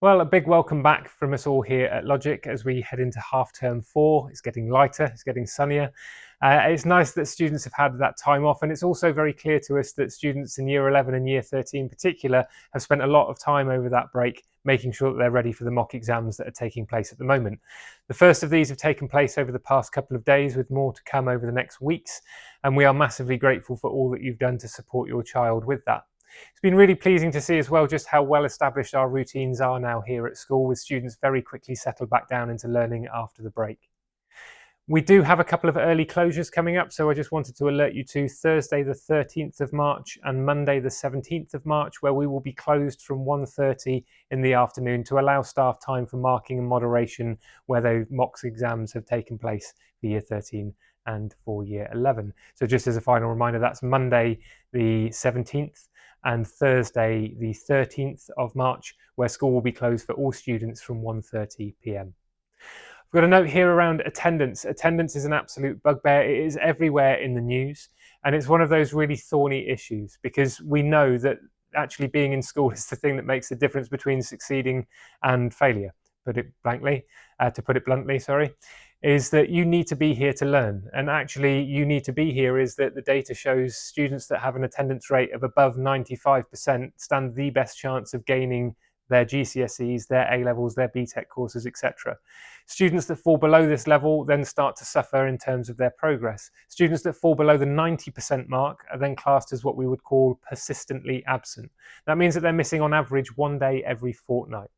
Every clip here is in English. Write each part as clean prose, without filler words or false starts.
Well, a big welcome back from us all here at Logic as we head into half term 4. It's getting lighter, it's getting sunnier. It's nice that students have had that time off, and it's also very clear to us that students in year 11 and year 13 in particular have spent a lot of time over that break making sure that they're ready for the mock exams that are taking place at the moment. The first of these have taken place over the past couple of days, with more to come over the next weeks, and we are massively grateful for all that you've done to support your child with that. It's been really pleasing to see as well just how well established our routines are now here at school, with students very quickly settled back down into learning after the break. We do have a couple of early closures coming up, so I just wanted to alert you to Thursday the 13th of March and Monday the 17th of March, where we will be closed from 1:30 in the afternoon to allow staff time for marking and moderation where the mock exams have taken place for year 13 and for year 11. So just as a final reminder, that's Monday the 17th and Thursday the 13th of March, where school will be closed for all students from 1:30 p.m. I've got a note here around attendance. Attendance is an absolute bugbear. It is everywhere in the news, and it's one of those really thorny issues because we know that actually being in school is the thing that makes the difference between succeeding and failure. To put it bluntly, sorry, is that you need to be here to learn. And actually, you need to be here is that the data shows students that have an attendance rate of above 95% stand the best chance of gaining their GCSEs, their A-levels, their BTEC courses, etc. Students that fall below this level then start to suffer in terms of their progress. Students that fall below the 90% mark are then classed as what we would call persistently absent. That means that they're missing on average one day every fortnight.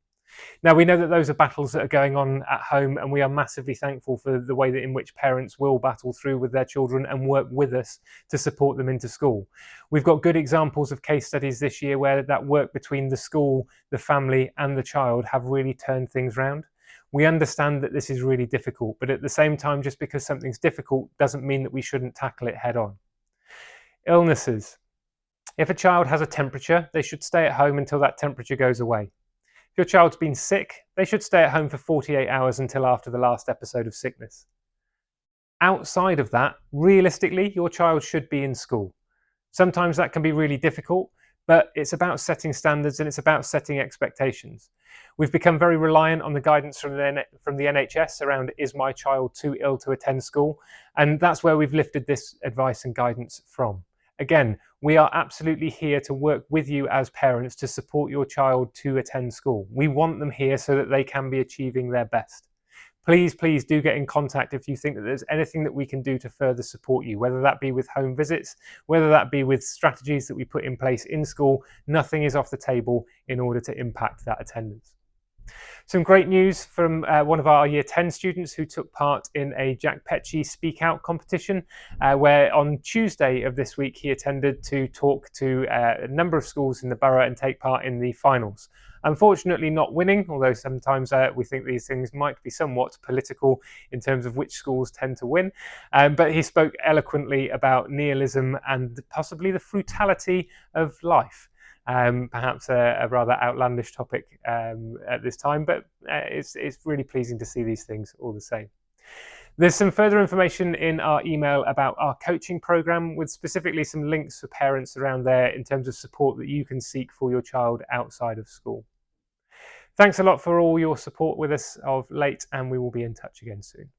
Now, we know that those are battles that are going on at home, and we are massively thankful for the way that in which parents will battle through with their children and work with us to support them into school. We've got good examples of case studies this year where that work between the school, the family, and the child have really turned things around. We understand that this is really difficult, but at the same time, just because something's difficult doesn't mean that we shouldn't tackle it head on. Illnesses. If a child has a temperature, they should stay at home until that temperature goes away. If your child's been sick, they should stay at home for 48 hours until after the last episode of sickness. Outside of that, realistically, your child should be in school. Sometimes that can be really difficult, but it's about setting standards and it's about setting expectations. We've become very reliant on the guidance from the NHS around, is my child too ill to attend school? And that's where we've lifted this advice and guidance from. Again, we are absolutely here to work with you as parents to support your child to attend school. We want them here so that they can be achieving their best. Please do get in contact if you think that there's anything that we can do to further support you, whether that be with home visits, whether that be with strategies that we put in place in school. Nothing is off the table in order to impact that attendance. Some great news from one of our Year 10 students who took part in a Jack Petchey Speak Out competition, where on Tuesday of this week he attended to talk to a number of schools in the borough and take part in the finals. Unfortunately not winning, although sometimes we think these things might be somewhat political in terms of which schools tend to win. But he spoke eloquently about nihilism and possibly the frugality of life. Perhaps a rather outlandish topic at this time, but it's really pleasing to see these things all the same. There's some further information in our email about our coaching program, with specifically some links for parents around there in terms of support that you can seek for your child outside of school. Thanks a lot for all your support with us of late, and we will be in touch again soon.